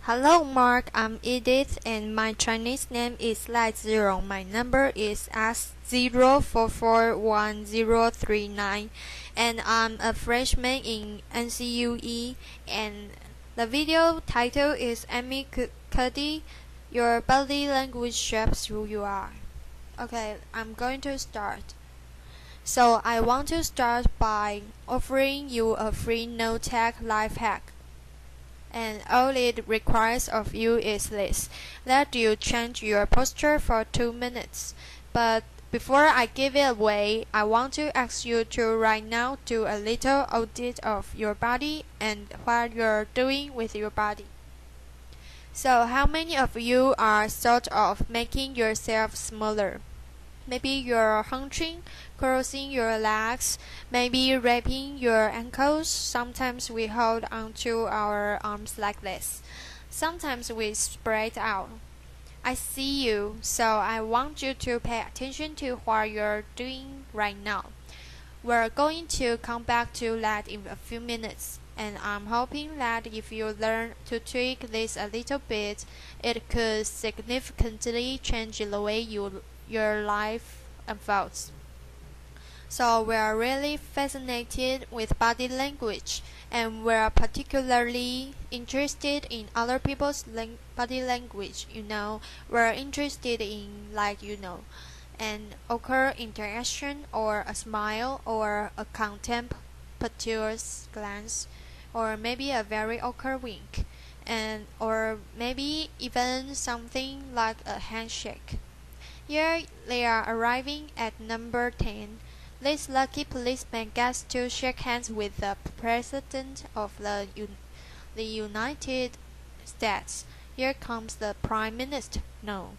Hello Mark, I'm Edith and my Chinese name is Lai Zirong. My number is S0441039 and I'm a freshman in NCUE and the video title is Amy Cuddy, Your Body Language Shapes Who You Are. Okay, I'm going to start. So I want to start by offering you a free no-tag life hack. And all it requires of you is this, that you change your posture for 2 minutes. But before I give it away, I want to ask you to right now do a little audit of your body and what you're doing with your body. So how many of you are sort of making yourself smaller? Maybe you're hunching, crossing your legs, maybe wrapping your ankles. Sometimes we hold onto our arms like this. Sometimes we spread out. I see you, so I want you to pay attention to what you're doing right now. We're going to come back to that in a few minutes, and I'm hoping that if you learn to tweak this a little bit, it could significantly change the way your life unfolds. So we are really fascinated with body language, and we are particularly interested in other people's body language. We're interested in an awkward interaction, or a smile, or a contemptuous glance, or maybe a very awkward wink, or maybe even something like a handshake. Here they are arriving at number 10. This lucky policeman gets to shake hands with the President of the United States. Here comes the Prime Minister. No.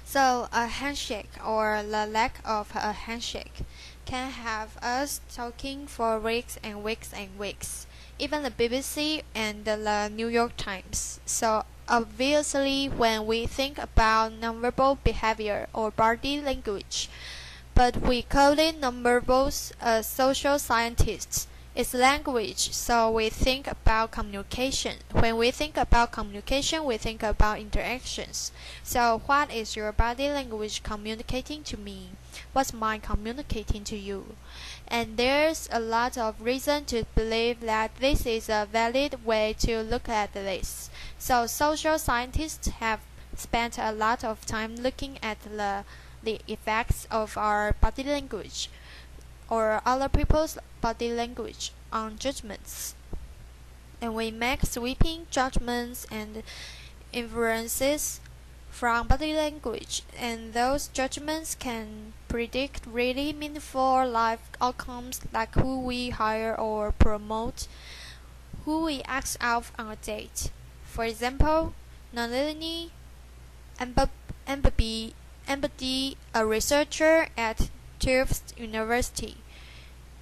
So a handshake, or the lack of a handshake, can have us talking for weeks and weeks and weeks. Even the BBC and the New York Times. So obviously, when we think about nonverbal behavior or body language, but we call it nonverbals as social scientists. It's language, so we think about communication. When we think about communication, we think about interactions. So what is your body language communicating to me? What's mine communicating to you? And there's a lot of reason to believe that this is a valid way to look at this. So social scientists have spent a lot of time looking at the effects of our body language or other people's body language on judgments. And we make sweeping judgments and inferences from body language, and those judgments can predict really meaningful life outcomes, like who we hire or promote, who we ask out on a date. For example, nonlinear empathy, a researcher at Tufts University,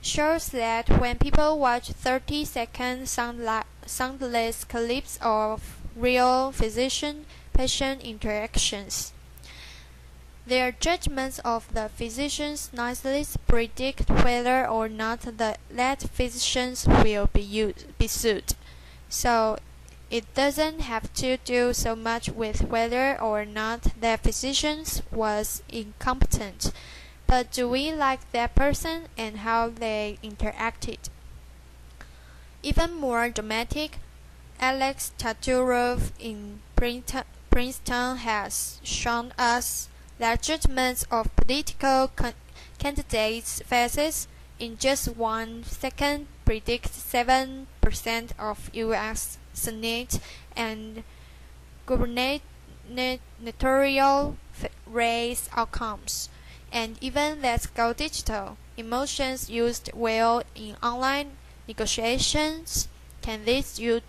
shows that when people watch 30-second soundless clips of real physician-patient interactions, their judgments of the physicians nicely predict whether or not that physicians will be sued. So it doesn't have to do so much with whether or not that physician was incompetent, but do we like that person and how they interacted? Even more dramatic, Alex Taturov in Princeton has shown us that judgments of political candidates' faces in just 1 second predict 7% of U.S. Senate and gubernatorial race outcomes. And even let's go digital. Emotions used well in online negotiations can lead you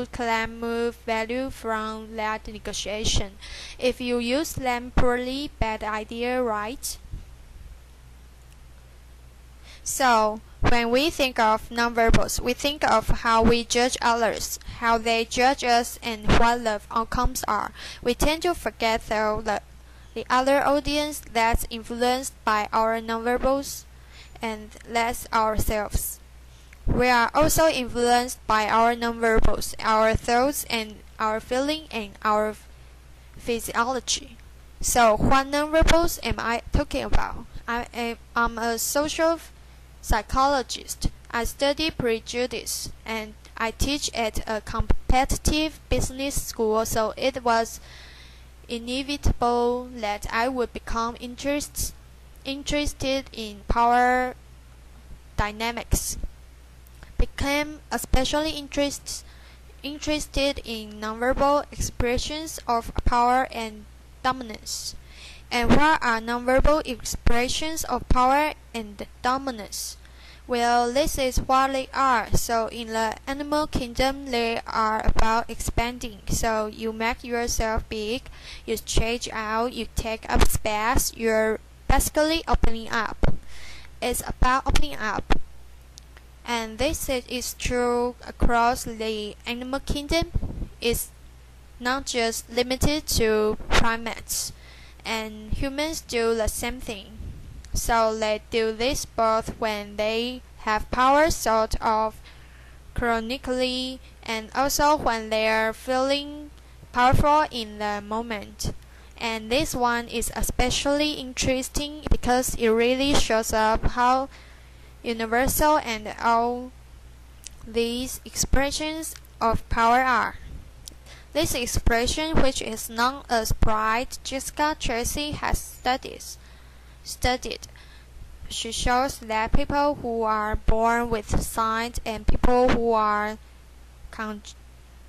claim more value from that negotiation. If you use them poorly, bad idea, right? So when we think of nonverbals, we think of how we judge others, how they judge us, and what the outcomes are. We tend to forget, though, the other audience that's influenced by our nonverbals, and that's ourselves. We are also influenced by our nonverbals, our thoughts, and our feeling, and our physiology. So, what nonverbals am I talking about? I'm a social psychologist. I study prejudice, and I teach at a competitive business school, so it was inevitable that I would become interested in power dynamics. Became especially interested in nonverbal expressions of power and dominance. And what are nonverbal expressions of power and dominance? Well, this is what they are. So in the animal kingdom, they are about expanding. So you make yourself big, you stretch out, you take up space, you're basically opening up. It's about opening up. And this is true across the animal kingdom. It's not just limited to primates, and humans do the same thing. So they do this both when they have power sort of chronically, and also when they are feeling powerful in the moment. And this one is especially interesting because it really shows up how universal and all these expressions of power are. This expression, which is known as pride, Jessica Tracy has studied. She shows that people who are born with sight and people who are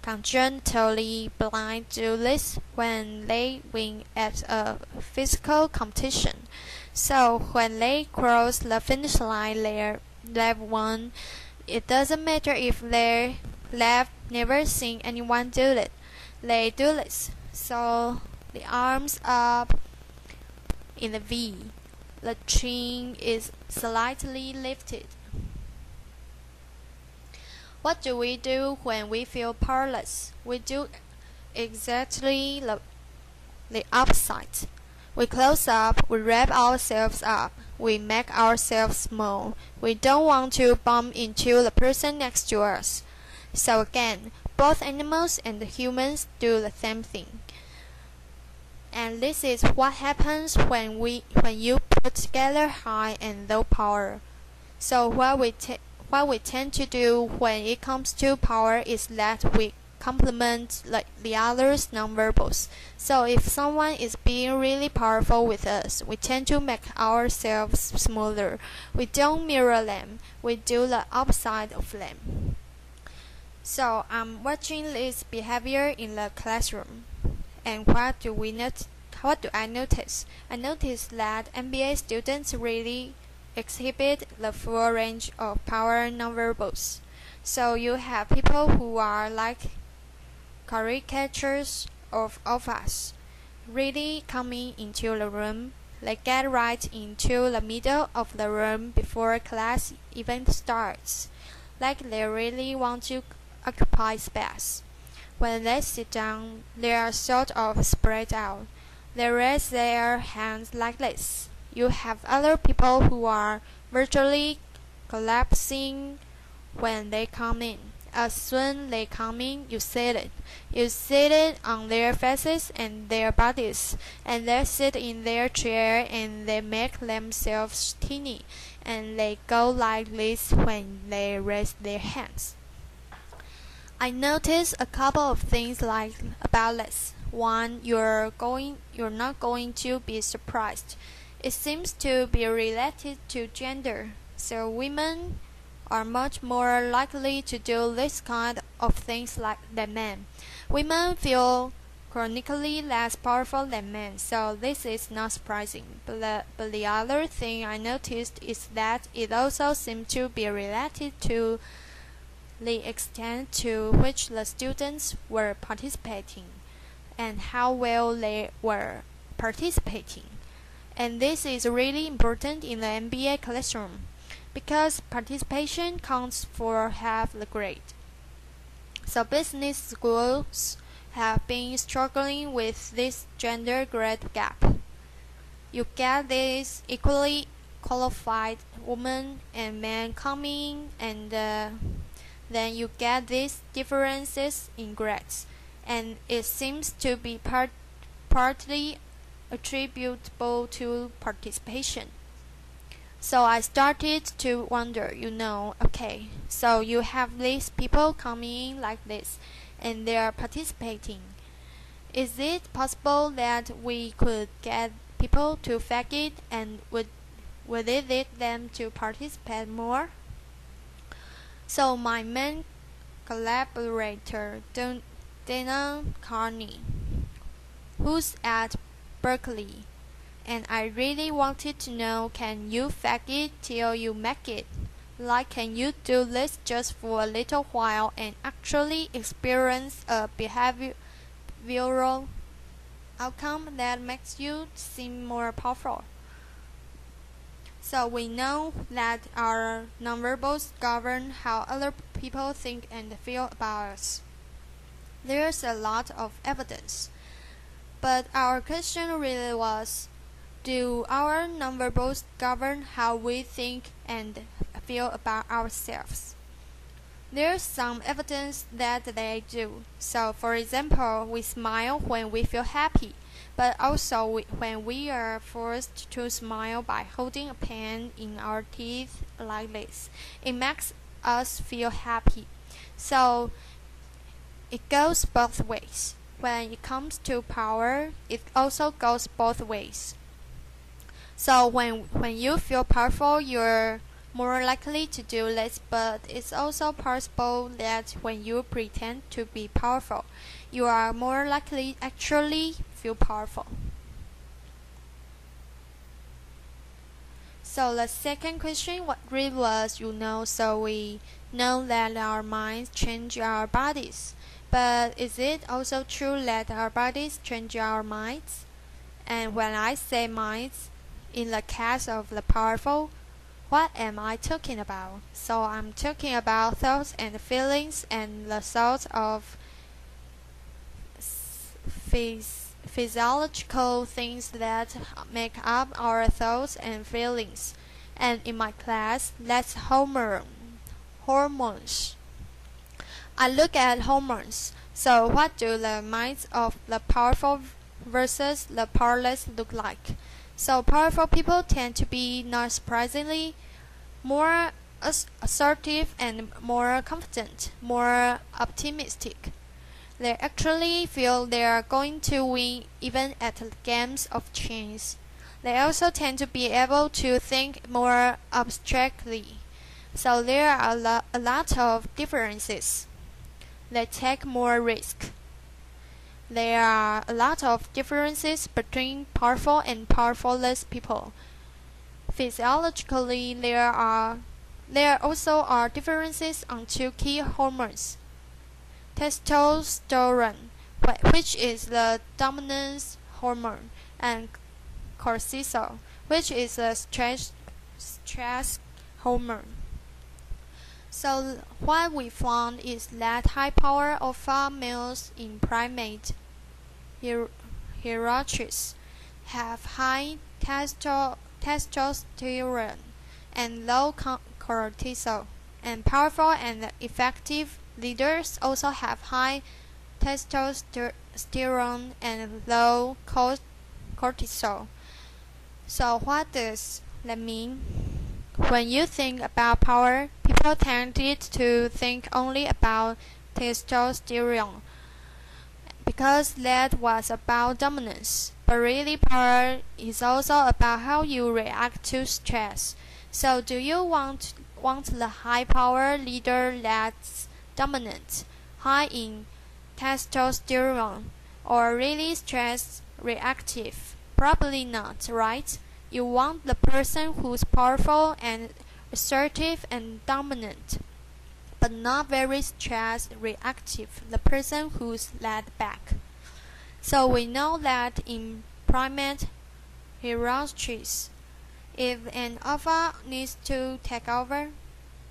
congenitally blind do this when they win at a physical competition. So when they cross the finish line, they've won. It doesn't matter if they've never seen anyone do it. They do this. So the arms up in the V. The chin is slightly lifted. What do we do when we feel powerless? We do exactly the opposite. We close up, we wrap ourselves up, we make ourselves small. We don't want to bump into the person next to us. So again, both animals and humans do the same thing. And this is what happens when you put together high and low power. So what we tend to do when it comes to power is that we complement the other's nonverbals. So if someone is being really powerful with us, we tend to make ourselves smaller. We don't mirror them. We do the opposite of them. So I'm watching this behavior in the classroom. And what do I notice? I notice that MBA students really exhibit the full range of power nonverbals. So you have people who are like caricatures of us, really coming into the room. They get right into the middle of the room before class even starts, like they really want to occupy space. When they sit down, they are sort of spread out. They raise their hands like this. You have other people who are virtually collapsing when they come in. As soon they come in, you see it. You see it on their faces and their bodies, and they sit in their chair and they make themselves teeny, and they go like this when they raise their hands. I noticed a couple of things about this. One, you're not going to be surprised. It seems to be related to gender. So women are much more likely to do this kind of things than men. Women feel chronically less powerful than men, so this is not surprising. But the other thing I noticed is that it also seemed to be related to the extent to which the students were participating and how well they were participating. And this is really important in the MBA classroom because participation counts for half the grade. So business schools have been struggling with this gender grade gap. You get this equally qualified women and men coming, and then you get these differences in grades, and it seems to be partly attributable to participation. So I started to wonder, okay, so you have these people coming like this, and they are participating. Is it possible that we could get people to fake it, and would it lead them to participate more? So my main collaborator, Dana Carney, who's at Berkeley, and I really wanted to know, can you fake it till you make it? Like, can you do this just for a little while and actually experience a behavioral outcome that makes you seem more powerful? So we know that our nonverbals govern how other people think and feel about us. There's a lot of evidence, but our question really was, do our nonverbals govern how we think and feel about ourselves? There's some evidence that they do. So, for example, we smile when we feel happy, but also when we are forced to smile by holding a pen in our teeth like this, it makes us feel happy. So, it goes both ways. When it comes to power, it also goes both ways. So when you feel powerful, you're more likely to do this, but it's also possible that when you pretend to be powerful, you are more likely actually feel powerful. So the second question, what really was, so we know that our minds change our bodies, but is it also true that our bodies change our minds? And when I say minds, in the case of the powerful, what am I talking about? So I'm talking about thoughts and feelings, and the thoughts of physiological things that make up our thoughts and feelings. And in my class, that's hormones. I look at hormones. So what do the minds of the powerful versus the powerless look like? So powerful people tend to be, not surprisingly, more assertive and more confident, more optimistic. They actually feel they are going to win even at games of chance. They also tend to be able to think more abstractly. So there are a lot of differences. They take more risk. There are a lot of differences between powerful and powerfulless people. Physiologically, there also are differences on two key hormones: testosterone, which is the dominance hormone, and cortisol, which is the stress hormone. So what we found is that high-power alpha males in primate hierarchies have high testosterone and low cortisol, and powerful and effective leaders also have high testosterone and low cortisol. So what does that mean? When you think about power, people tended to think only about testosterone, because that was about dominance. But really, power is also about how you react to stress. So do you want the high power leader that's dominant, high in testosterone, or really stress reactive? Probably not, right? You want the person who's powerful and assertive and dominant, but not very stress reactive, the person who's laid back. So we know that in primate hierarchies, if an alpha needs to take over,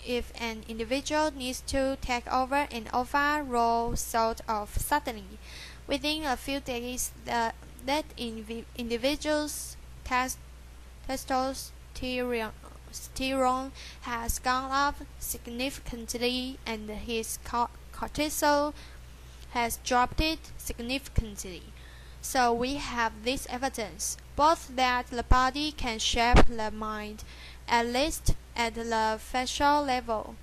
if an individual needs to take over an alpha role sort of suddenly, within a few days, that individual's testosterone testosterone has gone up significantly and his cortisol has dropped significantly. So we have this evidence, both that the body can shape the mind, at least at the facial level,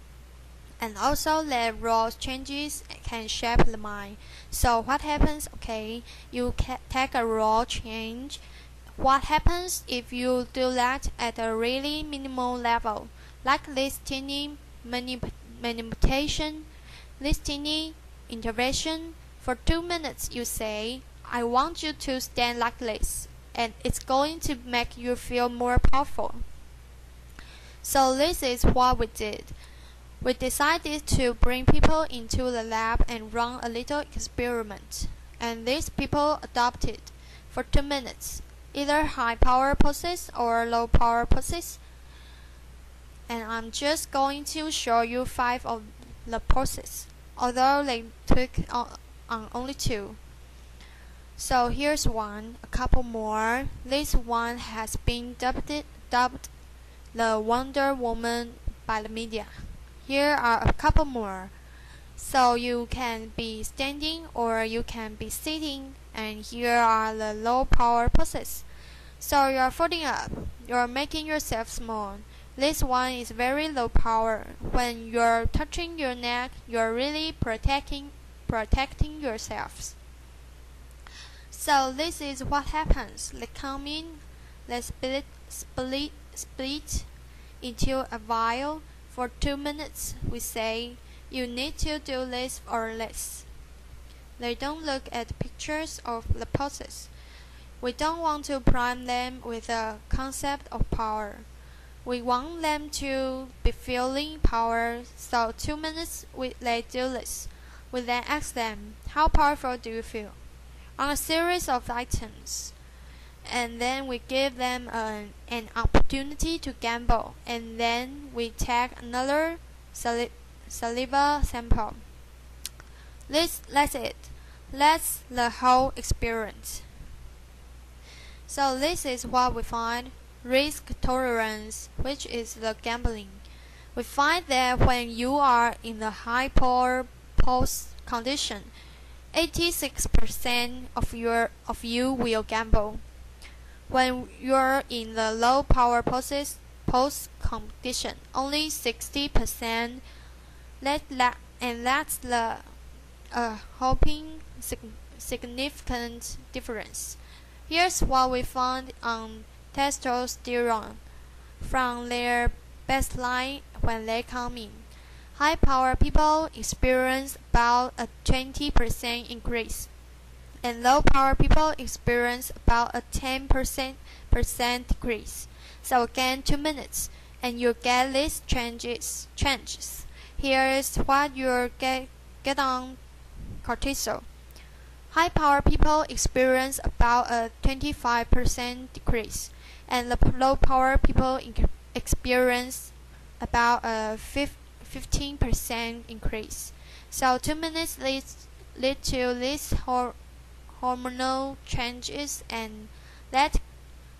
and also that raw changes can shape the mind. So what happens? Okay, you take a raw change. What happens if you do that at a really minimal level, like this tiny manipulation, this tiny intervention? For 2 minutes you say, I want you to stand like this, and it's going to make you feel more powerful. So this is what we did. We decided to bring people into the lab and run a little experiment, and these people adopted for 2 minutes, either high power poses or low power poses. And I'm just going to show you 5 of the poses, although they took on only 2. So here's one, a couple more. This one has been dubbed the Wonder Woman by the media. Here are a couple more. So you can be standing or you can be sitting, and here are the low power poses. So you're folding up, you're making yourself small. This one is very low power. When you're touching your neck, you're really protecting yourselves. So this is what happens. They come in, they split into a vial. For 2 minutes, we say, you need to do this or less. They don't look at pictures of the poses. We don't want to prime them with a concept of power. We want them to be feeling power, so 2 minutes they do this. We then ask them, how powerful do you feel? On a series of items. And then we give them an opportunity to gamble, and then we take another saliva sample. That's it. That's the whole experience. So this is what we find: risk tolerance, which is the gambling. We find that when you are in the high power pose condition, 86% of you will gamble. When you're in the low power pose condition, only 60%. And that's the hoping significant difference. Here's what we found on testosterone from their baseline when they come in. High power people experience about a 20% increase, and low power people experience about a 10% decrease. So again, 2 minutes, and you get these changes. Here is what you get on cortisol. High power people experience about a 25% decrease, and the low power people experience about a 15% increase. So 2 minutes lead to these hormonal changes, and that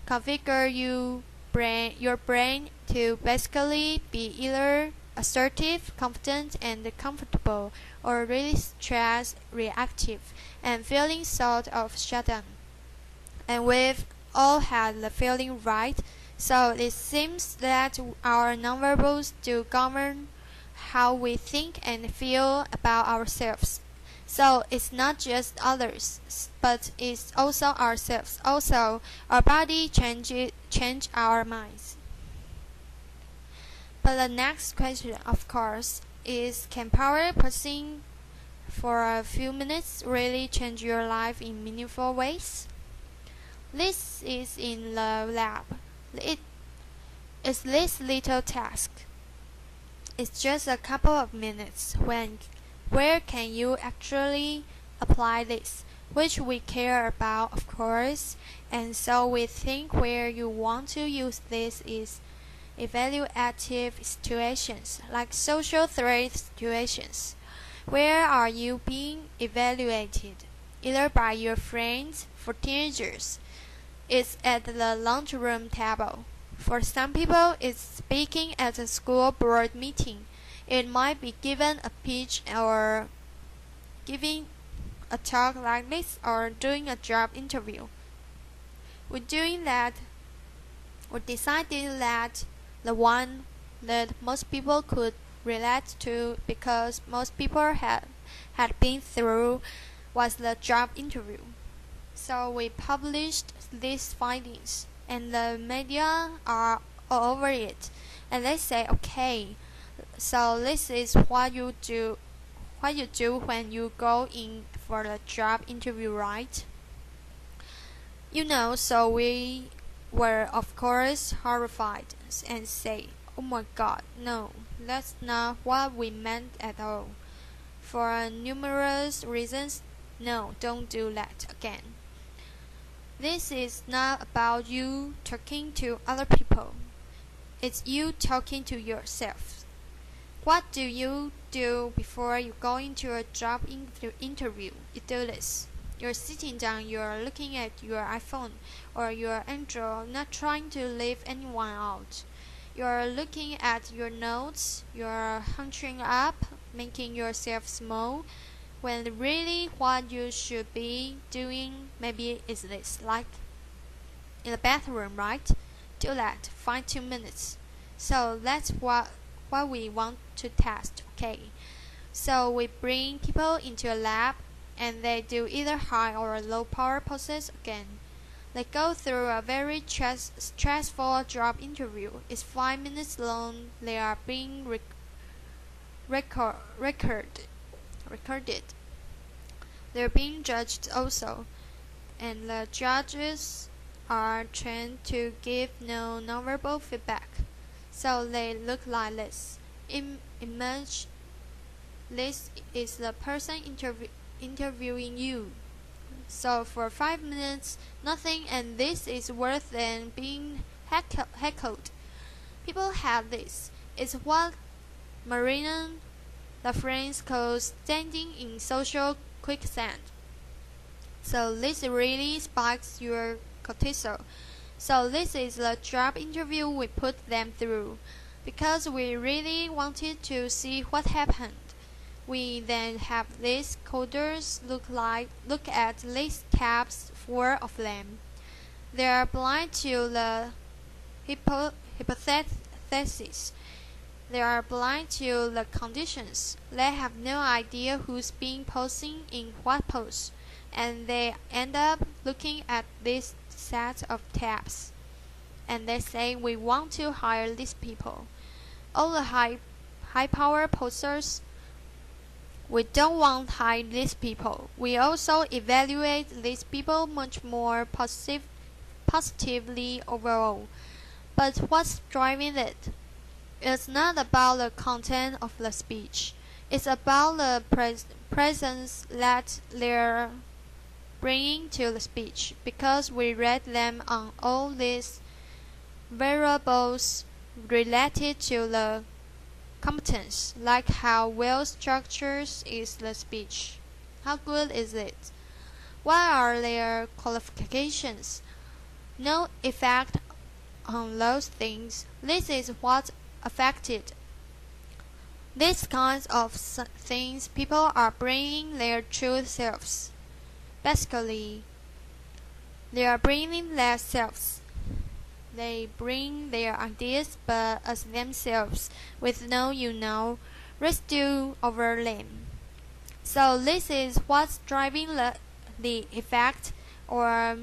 configure your brain to basically be either assertive, confident, and comfortable, or really stressed, reactive, and feeling sort of shut down. And we've all had the feeling right, so it seems that our nonverbals do govern how we think and feel about ourselves. So it's not just others, but it's also ourselves. Also, our body change our minds. But the next question, of course, is, can power posing for a few minutes really change your life in meaningful ways? This is in the lab. It's this little task. It's just a couple of minutes. Where can you actually apply this? Which we care about, of course, and so we think where you want to use this is evaluative situations, like social threat situations. Where are you being evaluated? Either by your friends. For teenagers, it's at the lunchroom table. For some people, it's speaking at a school board meeting. It might be given a pitch or giving a talk like this or doing a job interview. We're doing that. We decided that the one that most people could relate to because most people had been through was the job interview. So we published these findings and the media are all over it, and they say, okay, so this is what you do when you go in for the job interview, right? So we were of course horrified and say, oh my god, no, that's not what we meant at all. For numerous reasons, no, don't do that again. This is not about you talking to other people. It's you talking to yourself. What do you do before you go into a job interview? You do this. You're sitting down, you're looking at your iPhone or your Android, not trying to leave anyone out. You're looking at your notes, you're hunching up, making yourself small, when really what you should be doing maybe is this, like in the bathroom, right? Do that, find 2 minutes. So that's what we want to test, okay? So we bring people into a lab and they do either high or low power poses again. They go through a very stressful job interview. It's 5 minutes long. They are being recorded. They're being judged also, and the judges are trained to give no nonverbal feedback. So they look like this. Image this is the person interviewing you. So for 5 minutes, nothing, and this is worse than being heckled. People have this. It's what Marina LaFrance calls standing in social quicksand. So this really spikes your cortisol. So this is the job interview we put them through, because we really wanted to see what happened. We then have these coders look at these caps, 4 of them. They are blind to the hypothesis. They are blind to the conditions. They have no idea who's being posing in what pose, and they end up looking at this set of tabs. And they say, we want to hire these people. All the high power posers. We don't want to hire these people. We also evaluate these people much more positively overall. But what's driving it? It's not about the content of the speech. It's about the presence that they're bringing to the speech, because we rate them on all these variables related to the competence, like how well structured is the speech, how good is it, what are their qualifications. No effect on those things. This is what affected. These kinds of things, people are bringing their true selves. Basically, they are bringing their selves. They bring their ideas but as themselves, with no residue over them. So this is what's driving the effect, or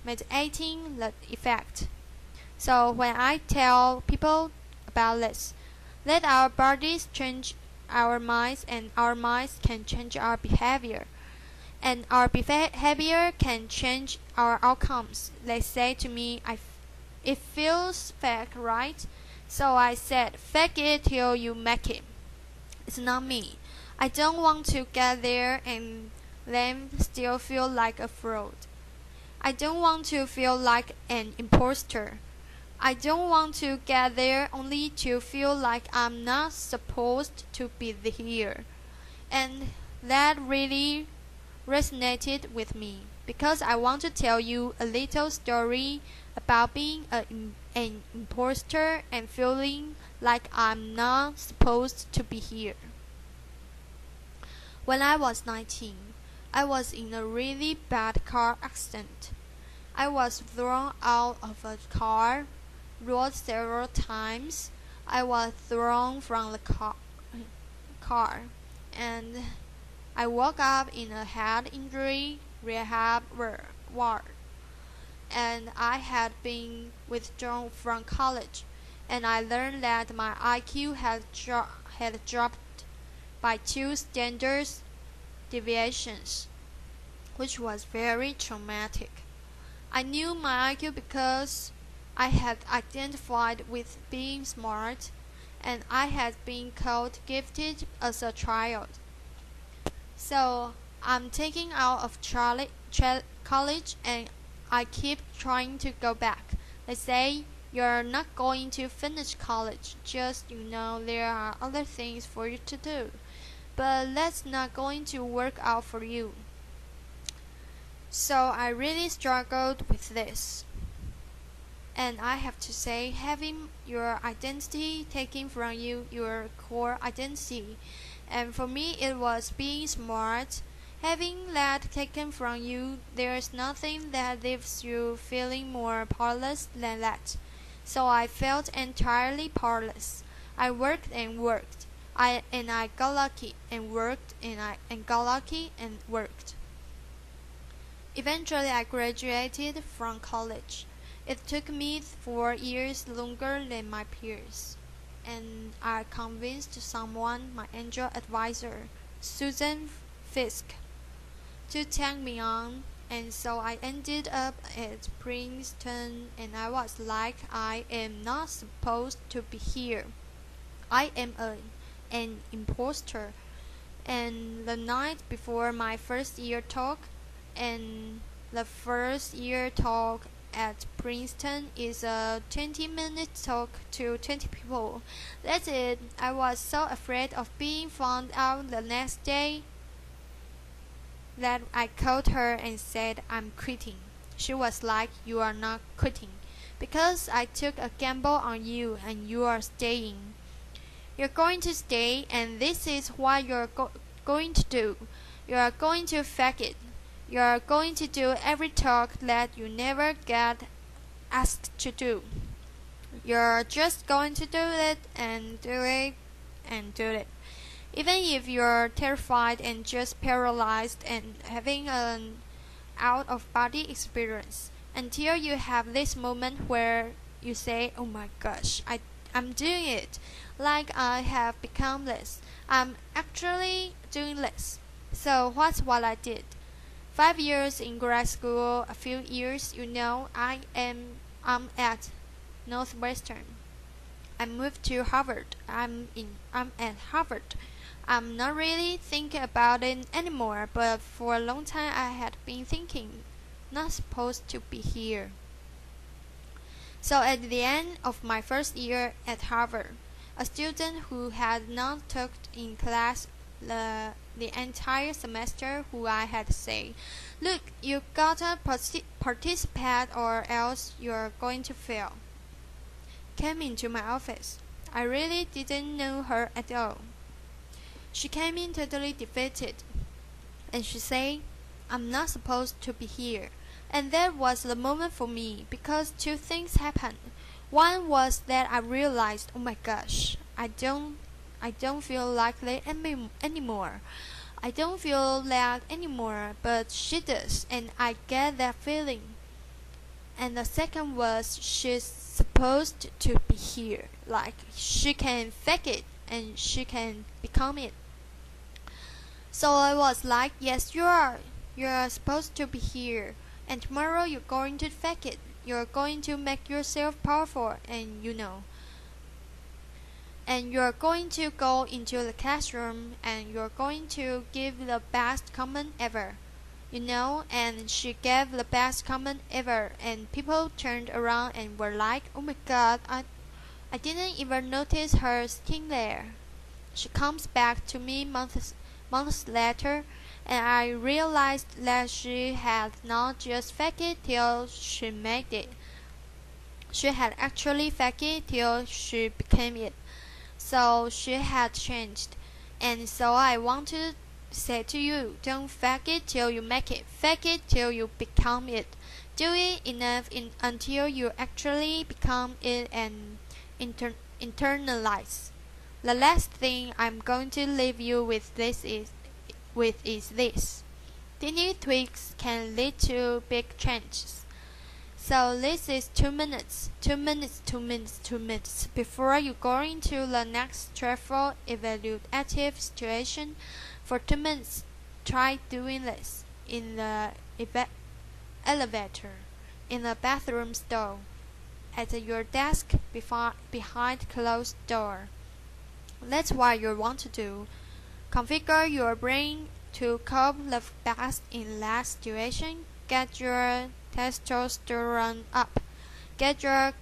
mediating the effect. So when I tell people about this, let our bodies change our minds, and our minds can change our behavior, and our behavior can change our outcomes. They say to me, it feels fake, right? So I said, fake it till you make it. It's not me. I don't want to get there and then still feel like a fraud. I don't want to feel like an imposter. I don't want to get there only to feel like I'm not supposed to be here. And that really resonated with me, because I want to tell you a little story about being an an imposter and feeling like I'm not supposed to be here. When I was 19, I was in a really bad car accident. I was thrown out of a car, rolled several times. I was thrown from the car, and I woke up in a head injury rehab ward. And I had been withdrawn from college, and I learned that my IQ had dropped by 2 standard deviations, which was very traumatic. I knew my IQ because I had identified with being smart, and I had been called gifted as a child. So I'm taking out of college, and I keep trying to go back. They say you're not going to finish college, just there are other things for you to do, but that's not going to work out for you. So I really struggled with this. And I have to say, having your identity taken from you, your core identity, and for me it was being smart. Having that taken from you, there's nothing that leaves you feeling more powerless than that. So I felt entirely powerless. I worked and worked. I got lucky and worked, and I got lucky and worked. Eventually I graduated from college. It took me 4 years longer than my peers, and I convinced someone, my angel advisor, Susan Fisk, to take me on, and so I ended up at Princeton, and I was like, I am not supposed to be here. I am an imposter. And the night before my first year talk, and the first year talk at Princeton is a 20-minute talk to 20 people. That's it. I was so afraid of being found out the next day that I called her and said I'm quitting. She was like, you are not quitting, because I took a gamble on you and you are staying. You're going to stay, and this is what you're going to do. You are going to fake it. You are going to do every talk that you never get asked to do. You're just going to do it and do it and do it. Even if you're terrified and just paralyzed and having an out-of-body experience, until you have this moment where you say, oh my gosh, I'm doing it. Like I have become this. I'm actually doing this. So what's what I did? 5 years in grad school, a few years, I'm at Northwestern. I moved to Harvard. I'm at Harvard. I'm not really thinking about it anymore, but for a long time I had been thinking, not supposed to be here. So at the end of my first year at Harvard, a student who had not taught in class the entire semester, who I had said, look, you gotta participate or else you're going to fail, came into my office. I really didn't know her at all. She came in totally defeated, and she said, I'm not supposed to be here. And that was the moment for me, because 2 things happened. One was that I realized, oh my gosh, I don't feel like that anymore. I don't feel that anymore, but she does, and I get that feeling. And the second was, she's supposed to be here. Like, she can fake it, and she can become it. So I was like, yes, you are. You are supposed to be here. And tomorrow you're going to fake it. You're going to make yourself powerful, and and you're going to go into the classroom, and you're going to give the best comment ever. And she gave the best comment ever, and people turned around and were like, oh my god, I didn't even notice her sitting there. She comes back to me months later, and I realized that she had not just faked it till she made it. She had actually faked it till she became it. So she had changed. And so I want to say to you, don't fake it till you make it. Fake it till you become it. Do it enough until you actually become it and internalize. The last thing I'm going to leave you with is this. Tiny tweaks can lead to big changes. So this is 2 minutes, 2 minutes, 2 minutes, 2 minutes. Before you go into the next stressful evaluative situation, for 2 minutes, try doing this in the elevator, in the bathroom stall, at your desk behind closed door. That's what you want to do. Configure your brain to cope the best in that situation. Get your testosterone up. Get your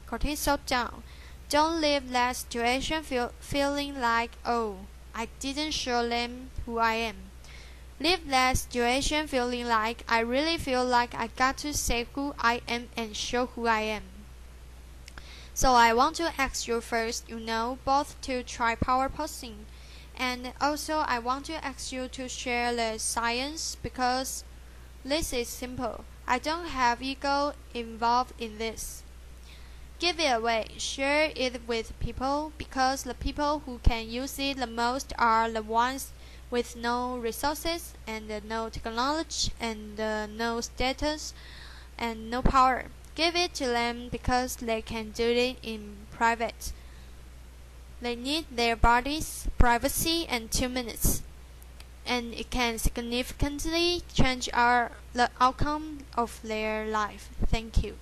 cortisol down. Don't leave that situation feeling like, oh, I didn't show them who I am. Leave that situation feeling like, I really feel like I got to say who I am and show who I am. So I want to ask you first, both to try power posing, and also I want to ask you to share the science, because this is simple. I don't have ego involved in this. Give it away, share it with people, because the people who can use it the most are the ones with no resources and no technology and no status and no power. Give it to them because they can do it in private. They need their bodies, privacy, and 2 minutes. And it can significantly change the outcome of their life. Thank you.